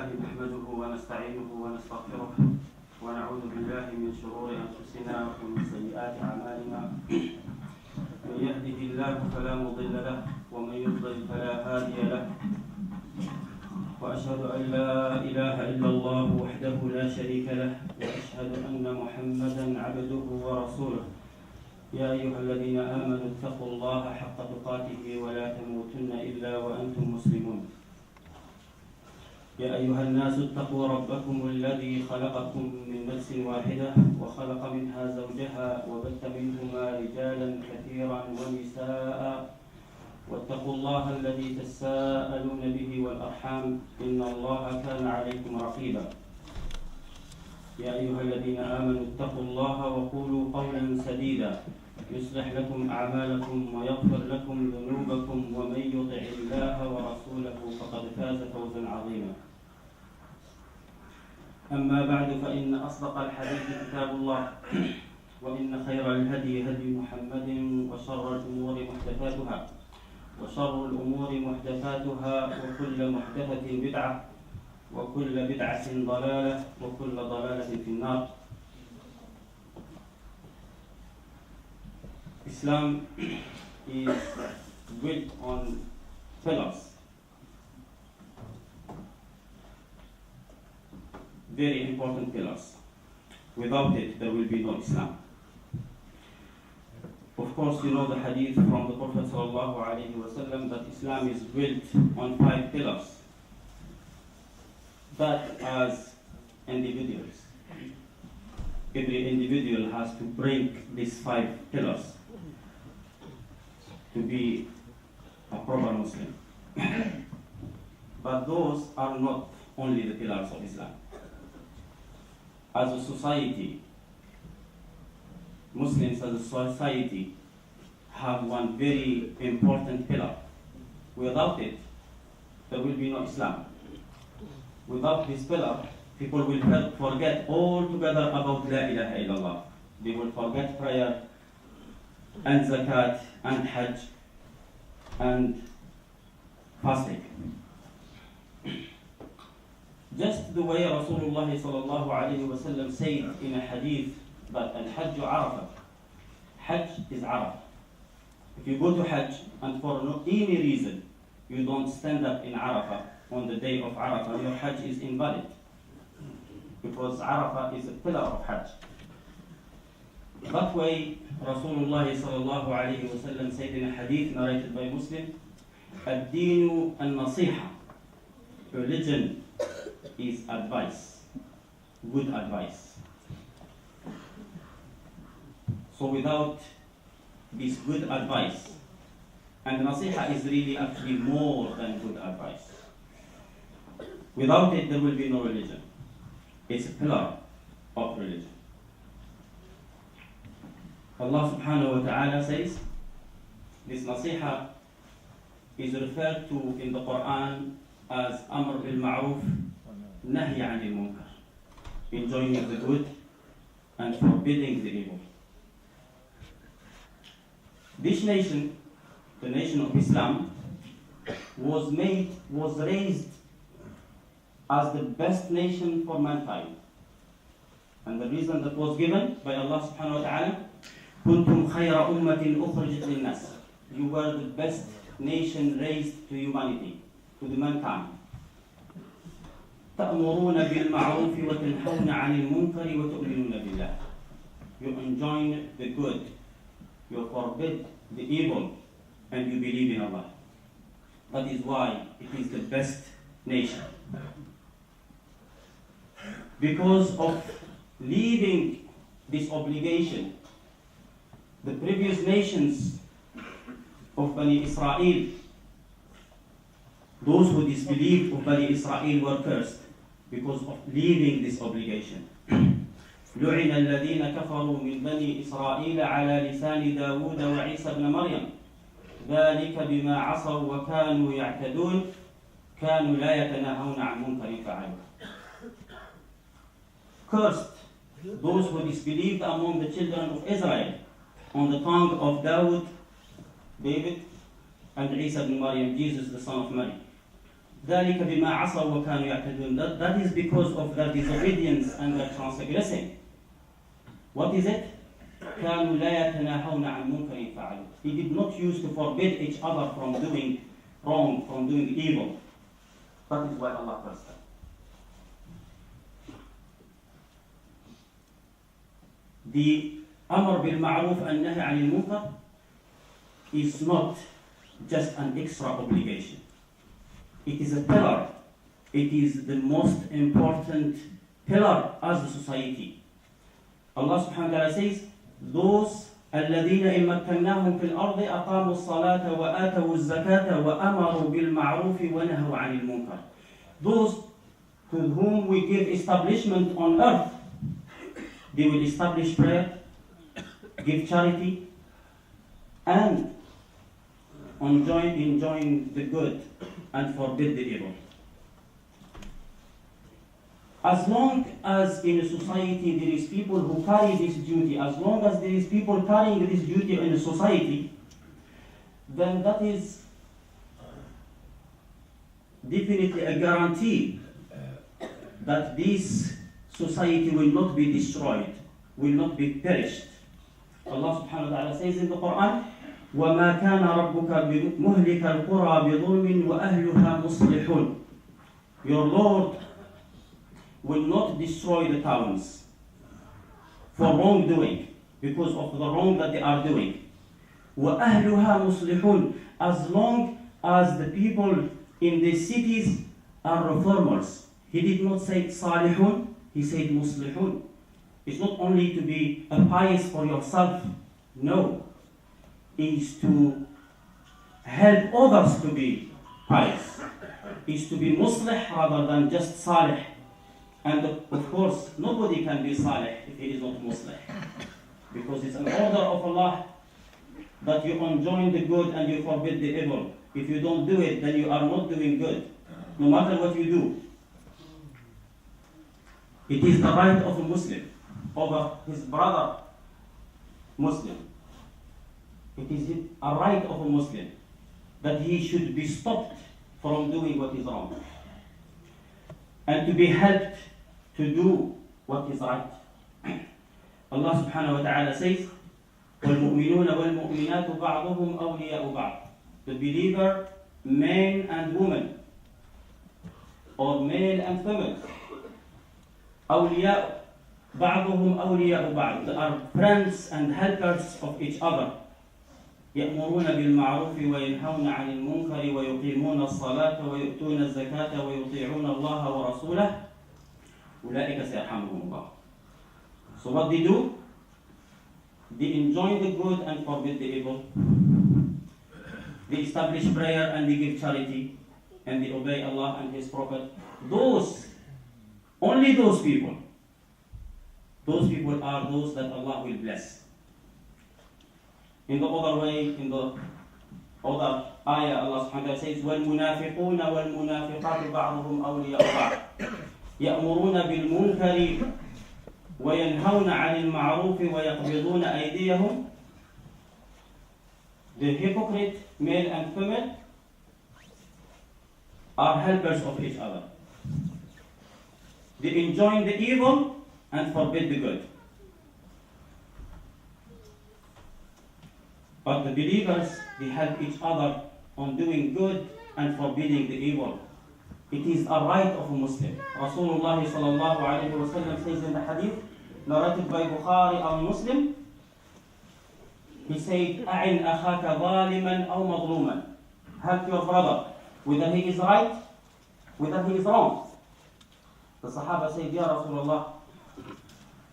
لله نحمده ونستعينه ونستغفره ونعوذ بالله من شرور أنفسنا ومن سيئات أعمالنا. من يهده الله فلا مضل له ومن يضلل فلا هادي له. وأشهد أن لا إله إلا الله وحده لا شريك له وأشهد أن محمدا عبده ورسوله. يا أيها الذين آمنوا اتقوا الله حق تقاته ولا تموتن إلا وأنتم مسلمون. يا أيها الناس اتقوا ربكم الذي خلقكم من نفس واحدة وخلق منها زوجها وبث منهما رجالا كثيرا ونساء واتقوا الله الذي تساءلون به والأرحام إن الله كان عليكم رقيبا. يا أيها الذين آمنوا اتقوا الله وقولوا قولا سديدا يصلح لكم أعمالكم ويغفر لكم ذنوبكم ومن يطع الله ورسوله فقد فاز فوزا عظيما. أما بعد فإن أصدق الحديث كتاب الله وإن خير الهدي هدي محمد وشر الأمور محدثاتها وكل محدثة بدعة وكل بدعة ضلالة وكل ضلالة في النار. Islam is built on pillars, very important pillars. Without it, there will be no Islam. Of course, you know the hadith from the Prophet ﷺ that Islam is built on 5 pillars. But as individuals, every individual has to break these 5 pillars to be a proper Muslim. But those are not only the pillars of Islam. As a society, Muslims as a society have one very important pillar. Without it, there will be no Islam. Without this pillar, people will forget altogether about La ilaha illallah. They will forget prayer and zakat and hajj and fasting. Just the way Rasulullah sallallahu alayhi wa sallam said in a hadith that al-hajj Arafah. Hajj is Arafah. If you go to hajj and for any reason you don't stand up in Arafah on the day of Arafah, your hajj is invalid. Because Arafah is a pillar of hajj. That way, Rasulullah sallallahu alayhi wa sallam said in a hadith narrated by Muslim, ad-deenu an-nasiha. Religion is advice, good advice. So without this good advice, and nasiha is really actually more than good advice. Without it, there will be no religion. It's a pillar of religion. Allah subhanahu wa ta'ala says, this nasiha is referred to in the Quran as Amr bil Ma'ruf, Nahy anil Munkar, enjoining the good and forbidding the evil. This nation, the nation of Islam, was raised as the best nation for mankind. And the reason that was given by Allah subhanahu wa ta'ala, كُنْتُمْ خَيْرَ أُمَّةٍ أُخْرِجَتْ لِلنَّاسِ. You were the best nation raised to humanity, to the mankind. تَأْمُرُونَ بِالْمَعْرُوفِ وَتَنْهَوْنَ عَنِ الْمُنْكَرِ وَتُؤْمِنُونَ بِاللَّهِ. You enjoin the good, you forbid the evil, and you believe in Allah. That is why it is the best nation. Because of leaving this obligation, the previous nations of Bani Israel, those who disbelieved of Bani Israel were cursed because of leaving this obligation. لعن الذين كفروا من بني إسرائيل على لسان داود وعيسى بن مريم ذلك بما عصوا وكانوا يعتدون كانوا لا يتناهون عن منكر فعلوه. Cursed those who disbelieved among the children of Israel on the tongue of David, and Isa ibn Maryam, Jesus the son of Mary. ذلك بما عصوا وكانوا يعتدون. That is because of their disobedience and their transgressing. What is it? كانوا لا يتناهون عن منكر فعلوا. He did not use to forbid each other from doing wrong, from doing evil. That is why Allah cursed them. The Amr bil Ma'ruf and Nahy anil Munkar is not just an extra obligation. It is a pillar. It is the most important pillar as a society. Allah subhanahu wa ta'ala says, those الذين إن مكناهم في الأرض أقاموا الصلاة وآتوا الزكاة وأمروا بالمعروف ونهوا عن المنكر. Those to whom we give establishment on earth, they will establish prayer, give charity, and enjoin the good and forbid the evil. As long as in a society there is people who carry this duty, as long as there is people carrying this duty in a society, then that is definitely a guarantee that this society will not be destroyed, will not be perished. Allah subhanahu wa ta'ala says in the Quran, وَمَا كَانَ رَبُّكَ مُهْلِكَ الْقُرَى بِظُلْمٍ وَأَهْلُهَا مُصْلِحُونَ. Your Lord will not destroy the towns for wrongdoing, because of the wrong that they are doing. وَأَهْلُهَا مُصْلِحُونَ. As long as the people in the cities are reformers. He did not say salihun, he said muslihun. It's not only to be a pious for yourself, no. It's to help others to be pious. It's to be muslih rather than just salih. And of course, nobody can be salih if he is not muslih. Because it's an order of Allah that you enjoin the good and you forbid the evil. If you don't do it, then you are not doing good, no matter what you do. It is the right of a Muslim over his brother Muslim. It is a right of a Muslim that he should be stopped from doing what is wrong and to be helped to do what is right. Allah subhanahu wa ta'ala says, وَالْمُؤْمِنُونَ وَالْمُؤْمِنَاتُ بَعْضُهُمْ أَوْلِيَاءُ بَعْضٍ. The believer, men and women, or male and female, أولياء بعضهم أولياء بعض. They are friends and helpers of each other. يأمرون بالمعروف وينهون عن المنكر ويقيمون الصلاة ويؤتون الزكاة ويطيعون الله ورسوله أولئك سيرحمهم الله. So what they do? They enjoin the good and forbid the evil. They establish prayer and they give charity and they obey Allah and His Prophet. Only those people are those that Allah will bless. In the other way, in the other ayah, Allah subhanahu wa ta'ala says, وَالْمُنَافِقُونَ وَالْمُنَافِقَاتُ بَعْضُهُمْ أَوْلِيَاءُ بَعْضٍ يَأْمُرُونَ بِالْمُنكَرِ وَيَنْهَوْنَ عَنِ الْمَعْرُوفِ وَيَقْبِضُونَ أَيْدِيَهُمْ. The hypocrite, male and female, are helpers of each other. They enjoin the evil and forbid the good. But the believers, they help each other on doing good and forbidding the evil. It is a right of a Muslim. Rasulullah sallallahu alayhi wa sallam says in the hadith, narrated by Bukhari al Muslim, he said, أَعِنْ أَخَاكَ ظَالِمًا أَوْ مَظْلُومًا. Help your brother, whether he is right, whether he is wrong. The Sahaba said, Ya Rasulullah,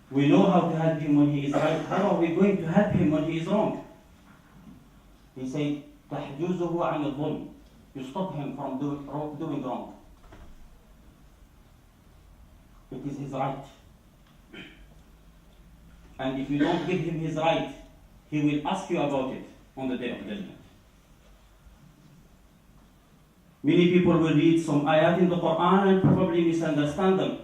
we know how to help him when he is right. How are we going to help him when he is wrong? He said, تَحْجُزُهُ عَنِ الظُّلْمِ. You stop him from doing wrong. It is his right. And if you don't give him his right, he will ask you about it on the day of judgment. Many people will read some ayat in the Quran and probably misunderstand them.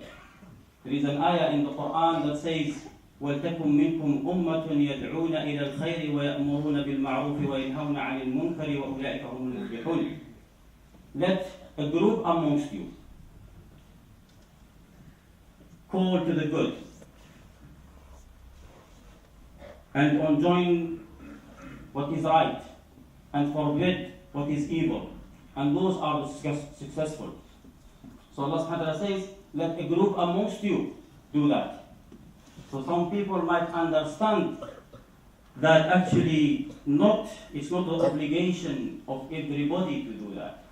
There is an ayah in the Quran that says, وَلْتَكُمْ مِنْكُمْ أُمَّةٌ يَدْعُونَ إِلَى الْخَيْرِ وَيَأْمُرُونَ بِالْمَعْرُوفِ وَيَنْهَوْنَ عَنِ الْمُنْكَرِ وَأُولَٰئِكَ هُمُ الْمُفْلِحُونَ. Let a group amongst you call to the good and enjoin what is right and forbid what is evil, and those are successful. So Allah subhanahu wa ta'ala says, let a group amongst you do that. So some people might understand that actually it's not the obligation of everybody to do that.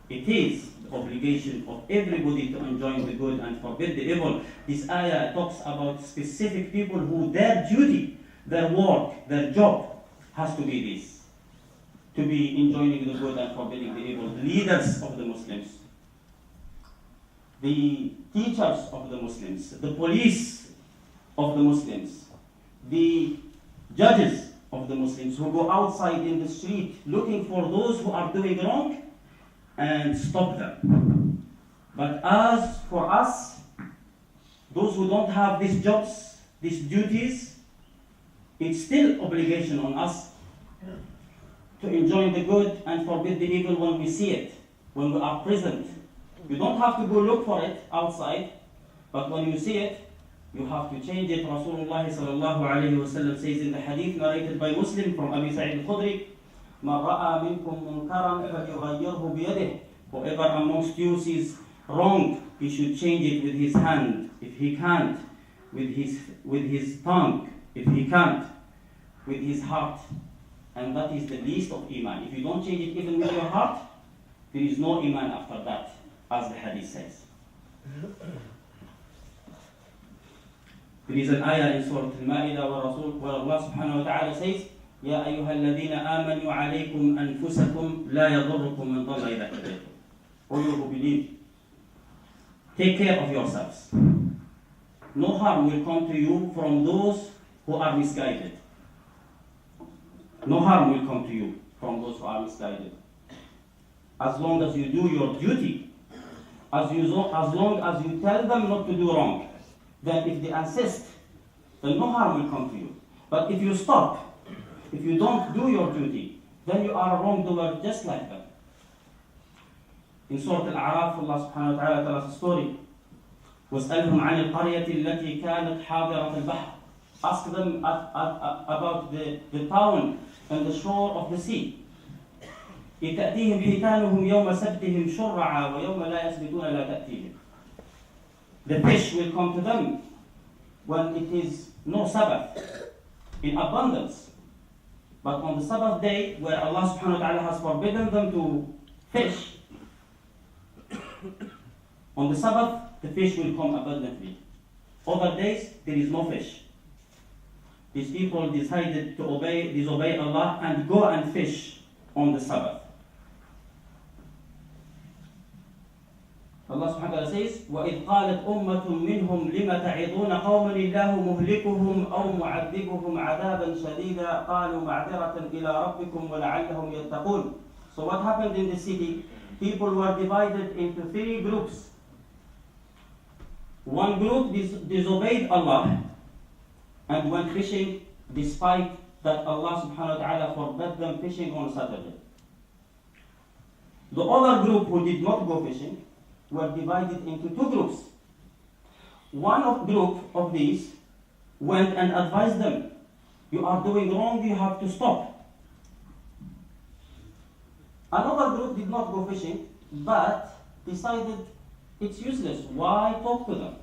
It is the obligation of everybody to enjoin the good and forbid the evil. This ayah talks about specific people who their duty, their work, their job has to be this. To be enjoining the good and forbidding the evil. The leaders of the Muslims, the teachers of the Muslims, the police of the Muslims, the judges of the Muslims who go outside in the street looking for those who are doing wrong and stop them. But as for us, those who don't have these jobs, these duties, it's still obligation on us to enjoin the good and forbid the evil when we see it, when we are present. You don't have to go look for it outside, but when you see it, you have to change it. Rasulullah sallallahu alayhi wa sallam says in the hadith narrated by Muslim from Abi Sa'id al-Khudri, مَنْ رَأَى مِنْكُمْ مُنْكَرًا فَلْيُغَيِّرْهُ بِيَدِهِ. Whoever amongst you sees wrong, he should change it with his hand. If he can't, with his tongue. If he can't, with his heart. And that is the least of iman. If you don't change it even with your heart, there is no iman after that, as the hadith says. There is an ayah in Surah Al-Ma'idah where Allah subhanahu wa ta'ala says, يَا أَيُّهَا الَّذِينَ آمَنُوا عَلَيْكُمْ أَنفُسَكُمْ لَا يَضُرُّكُمْ مَنْ ضَلَّ إِذَا اهْتَدَيْتُمْ. O you who believe, take care of yourselves. No harm will come to you from those who are misguided. No harm will come to you from those who are misguided. As long as you do your duty, as long as you tell them not to do wrong, then if they insist, then no harm will come to you. But if you stop, if you don't do your duty, then you are a wrongdoer just like them. In Surah Al-A'raf, Allah subhanahu wa ta'ala tells us a story. وَاسْأَلْهُمْ عَنِ الْقَرْيَةِ الَّتِي كَانَتْ حَاضِرَةَ الْبَحْرِ. Ask them about the town and the shore of the sea. تأتيهم حيتانهم يوم سبتهم شرعا ويوم لا يسبتون لا تأتيهم. The fish will come to them when it is no Sabbath, in abundance. But on the Sabbath day, where Allah subhanahu wa ta'ala has forbidden them to fish, on the Sabbath, the fish will come abundantly. Other days, there is no fish. These people decided to disobey Allah and go and fish on the Sabbath. Allah subhanahu wa ta'ala says, وَإِذْ قَالَتْ أُمَّةٌ مِّنْهُمْ لِمَ تَعِظُونَ قَوْمًا اللَّهُ مُهْلِكُهُمْ أَوْ مُعَذِّبُهُمْ عَذَابًا شَدِيدًا قَالُوا مَعْذِرَةً إِلَىٰ رَبِّكُمْ وَلَعَلَّهُمْ يَتَّقُونَ. So what happened in the city? People were divided into 3 groups. One group disobeyed Allah and went fishing despite that Allah subhanahu wa ta'ala forbade them fishing on Saturday. The other group who did not go fishing were divided into 2 groups. One group of these went and advised them, you are doing wrong, you have to stop. Another group did not go fishing, but decided it's useless. Why talk to them?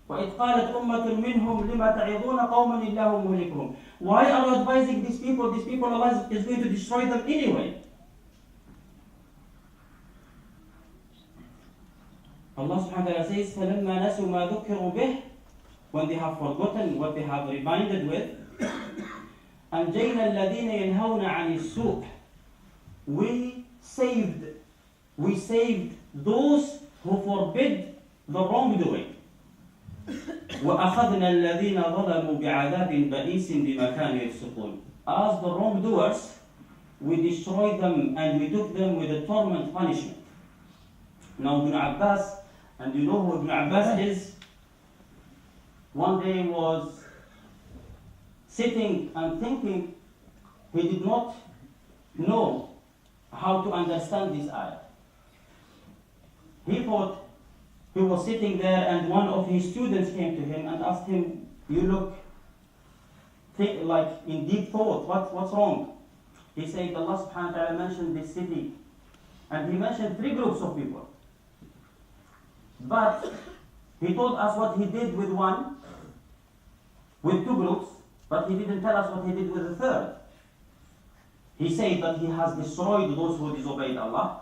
وَإِذْ قَالَتْ أُمَّةٌ مِّنْهُمْ لِمَ تَعِظُونَ قَوْمًا اللَّهُ مُهْلِكُهُمْ. Why are you advising these people? These people Allah is going to destroy them anyway. Allah subhanahu wa ta'ala says, فَلَمَّا نَسُوا مَا ذُكِّرُوا بِهِ. When they have forgotten what they have reminded with, أَنْجَيْنَا الَّذِينَ يَنْهَوْنَ عَنِ السُّوءِ. We saved those who forbid the wrongdoing. وَأَخَذْنَا الَّذِينَ ظَلَمُوا بِعَذَابٍ بَئِيسٍ بِمَا كَانُوا يَفْسُقُونَ. As the wrongdoers, we destroyed them and we took them with a torment punishment. Now Ibn Abbas, and you know who Ibn Abbas is, one day was sitting and thinking. He did not know how to understand this ayah. He thought he was sitting there and one of his students came to him and asked him, you look like in deep thought, what's wrong? He said, Allah subhanahu wa ta'ala mentioned this city. And he mentioned 3 groups of people. But he told us what he did with 2 groups, but he didn't tell us what he did with the 3rd. He said that he has destroyed those who disobeyed Allah,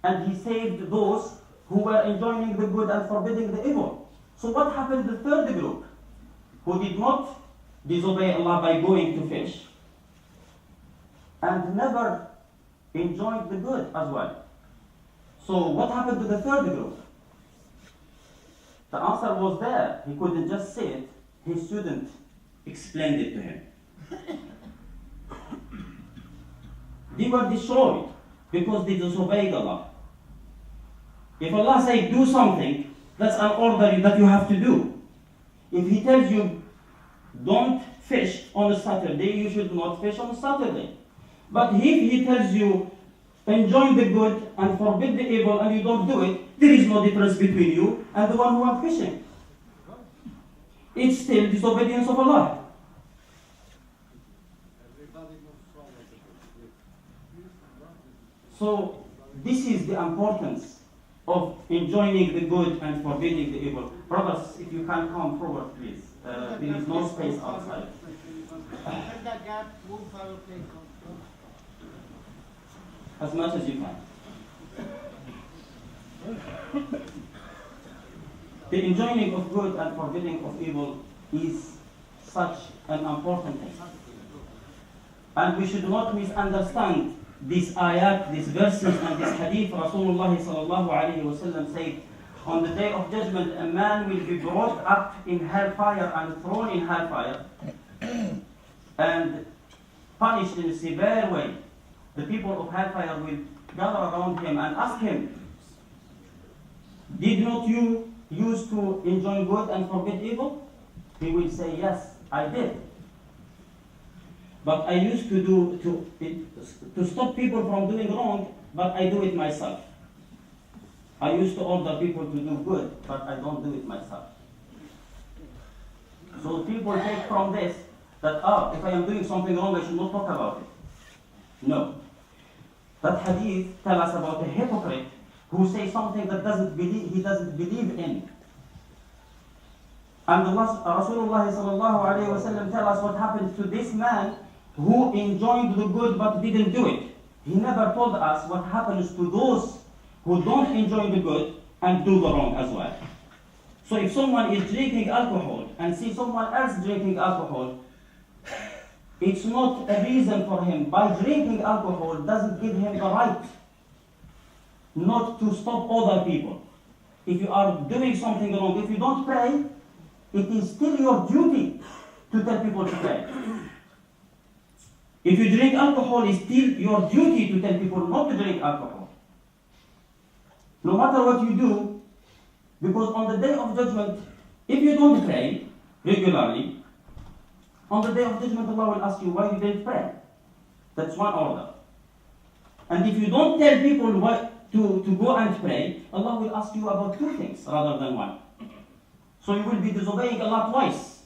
and he saved those who were enjoining the good and forbidding the evil. So what happened to the 3rd group, who did not disobey Allah by going to fish, and never enjoyed the good as well? So what happened to the 3rd group? The answer was there. He couldn't just say it. His student explained it to him. They were destroyed because they disobeyed Allah. If Allah says do something, that's an order that you have to do. If He tells you don't fish on a Saturday, you should not fish on a Saturday. But if He tells you enjoy the good and forbid the evil and you don't do it, there is no difference between you and the one who went fishing. It's still disobedience of Allah. So this is the importance of enjoining the good and forbidding the evil. Brothers, if you can come forward, please. There is no space outside. As much as you can. The enjoining of good and forbidding of evil is such an important thing. And we should not misunderstand these ayat, these verses and this hadith. Rasulullah sallallahu alayhi wa sallam said, on the day of judgment, a man will be brought up in hellfire and thrown in hellfire and punished in a severe way. The people of hellfire will gather around him and ask him, did not you used to enjoy good and forbid evil? He will say, yes, I did. But I used to stop people from doing wrong, but I do it myself. I used to order people to do good, but I don't do it myself. So people take from this that, if I am doing something wrong, I should not talk about it. No. That hadith tells us about a hypocrite who says something that he doesn't believe in. And Rasulullah sallallahu alayhi wa sallam tells us what happened to this man who enjoyed the good but didn't do it. He never told us what happens to those who don't enjoy the good and do the wrong as well. So if someone is drinking alcohol and sees someone else drinking alcohol, it's not a reason for him. By drinking alcohol doesn't give him the right not to stop other people. If you are doing something wrong, if you don't pray, it is still your duty to tell people to pray. If you drink alcohol, it's still your duty to tell people not to drink alcohol. No matter what you do, because on the day of judgment, if you don't pray regularly, on the day of judgment Allah will ask you why you didn't pray. That's one order. And if you don't tell people to go and pray, Allah will ask you about 2 things rather than 1. So you will be disobeying Allah twice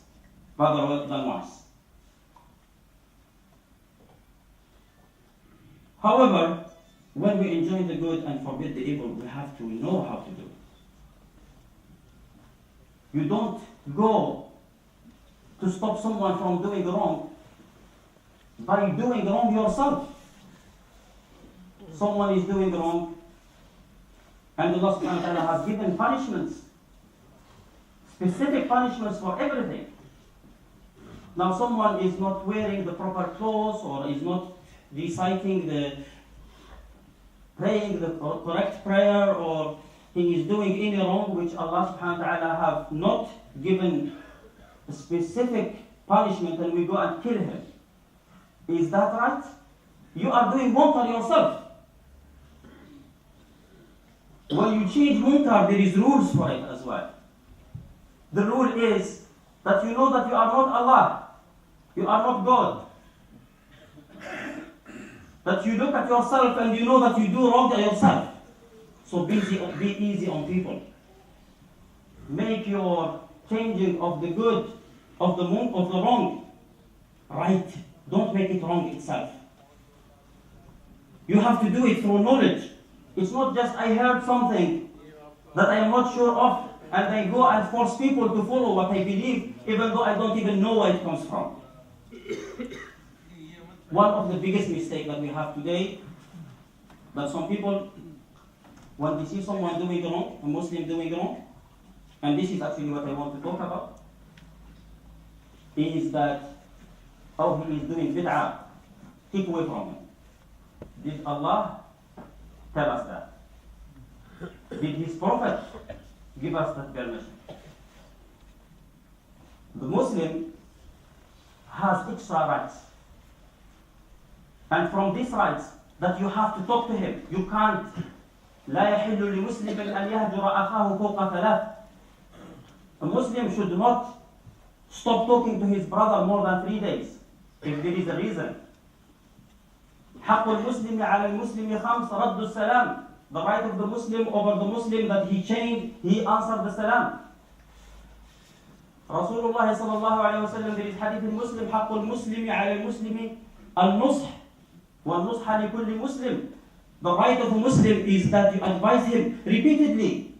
rather than once. However, when we enjoy the good and forbid the evil, we have to know how to do it. You don't go to stop someone from doing wrong by doing wrong yourself. Someone is doing wrong, and Allah subhanahu wa ta'ala has given punishments, specific punishments for everything. Now someone is not wearing the proper clothes or is not praying the correct prayer, or he is doing any wrong which Allah subhanahu wa ta'ala have not given a specific punishment, and we go and kill him. Is that right? You are doing munkar yourself. When you change munkar, there is rules for it as well. The rule is that you know that you are not Allah, you are not God. That you look at yourself and you know that you do wrong to yourself. So be easy on people. Make your changing of the good, of the wrong, right. Don't make it wrong itself. You have to do it through knowledge. It's not just I heard something that I am not sure of, and I go and force people to follow what I believe, even though I don't even know where it comes from. One of the biggest mistakes that we have today, that some people, when they see someone doing wrong, a Muslim doing wrong, and this is actually what I want to talk about, is that, oh, he is doing bid'ah, keep away from him. Did Allah tell us that? Did His Prophet give us that permission? The Muslim has extra rights. And from these rights, that you have to talk to him. You can't. لا يحل لمسلم أن يهجر أخاه فوق ثلاث. A Muslim should not stop talking to his brother more than 3 days, if there is a reason. حق المسلم على المسلم خمس رد السلام. The right of the Muslim over the Muslim, that he changed, he answered the salam. Rasulullah sallallahu alayhi wa sallam, there is hadith in Muslim, حق المسلم على المسلم النصح والنصح لكل مسلم. The right of a Muslim is that you advise him repeatedly.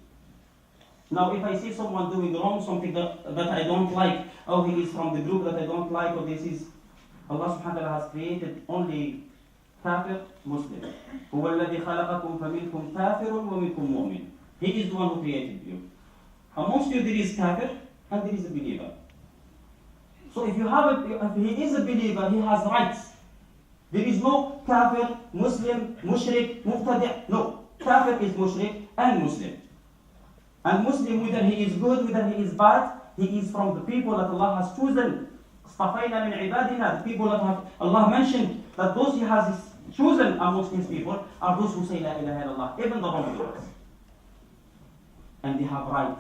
Now, if I see someone doing wrong, something that I don't like, oh, he is from the group that I don't like, or this is, Allah subhanahu wa ta'ala has created only kafir Muslim. هو الذي خلقكم فمنكم كافر ومنكم مؤمن. He is the one who created you. Amongst you there is kafir and there is a believer. So if he is a believer, he has rights. There is no kafir, Muslim, mushrik, muqtadi'. No. Kafir is mushrik and Muslim. And Muslim, whether he is good, whether he is bad, he is from the people that Allah has chosen. اصطفينا من عبادنا, the people that Allah mentioned, that those He has chosen amongst His people are those who say La ilaha illallah, even the wrongdoers. And they have right.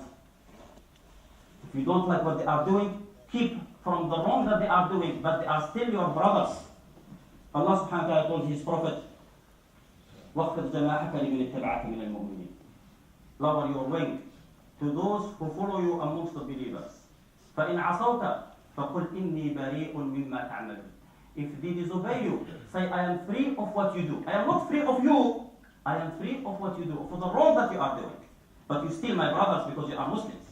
If you don't like what they are doing, keep from the wrong that they are doing, but they are still your brothers. Allah subhanahu wa ta'ala told His Prophet, وَخْفِضْ جَنَاحَكَ لِمَنِ اتَّبَعَكَ مِنَ الْمُؤْمِنِينَ. Lower your wing to those who follow you amongst the believers. فَإِنْ عَصَوْتَ فَقُلْ إِنِّي بَرِيءٌ مِّمَّا تَعْمَلُونَ. If they disobey you, say, I am free of what you do. I am not free of you. I am free of what you do, for the wrong that you are doing. But you still my brothers because you are Muslims.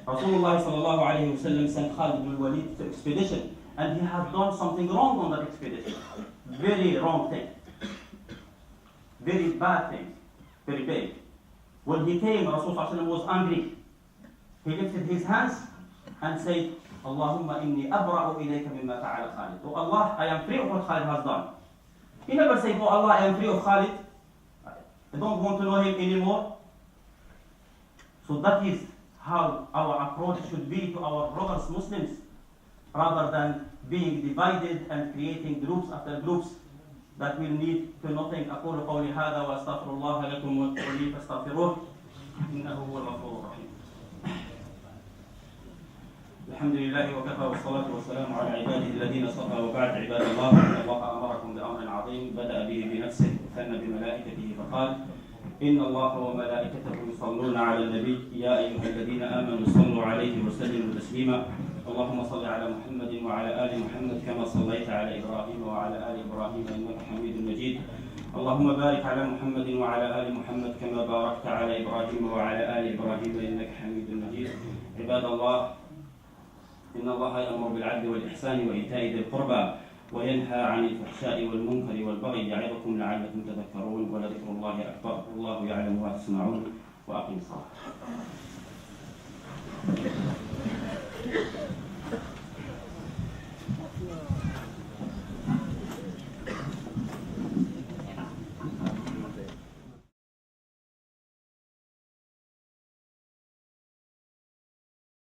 Rasulullah sallallahu alayhi wa sallam sent Khalid ibn Walid to expedition, and he had done something wrong on that expedition. Very wrong thing. Very bad thing. Very big. When he came, Rasulullah was angry. He lifted his hands and said, Allahumma inni abra'u ilayka mimma fa'ala Khalid. Oh Allah, I am free of what Khalid has done. He never said, oh Allah, I am free of Khalid. I don't want to know him anymore. So that is how our approach should be to our brothers Muslims, rather than being divided and creating groups after groups that will lead to nothing. أقول قولي هذا وأستغفر الله لكم ولي فاستغفروه إنه هو الغفور الرحيم. الحمد لله وكفى والصلاة والسلام على عباده الذين اصطفى وبعد. عباد الله، إن الله أمركم بأمر عظيم بدأ به بنفسه وثنى بملائكته فقال إن الله وملائكته يصلون على النبي يا أيها الذين آمنوا صلوا عليه وسلموا تسليما. اللهم صل على محمد وعلى آل محمد كما صليت على إبراهيم وعلى آل إبراهيم إنك حميد مجيد. اللهم بارك على محمد وعلى آل محمد كما باركت على إبراهيم وعلى آل إبراهيم إنك حميد مجيد. عباد الله، إن الله يأمر بالعدل والإحسان وإيتاء ذي القربى وينهى عن الفحشاء والمنكر والبغي يعظكم لعلكم تذكرون. ولذكر الله أكبر والله يعلم ما تسمعون. وأقم الصلاة.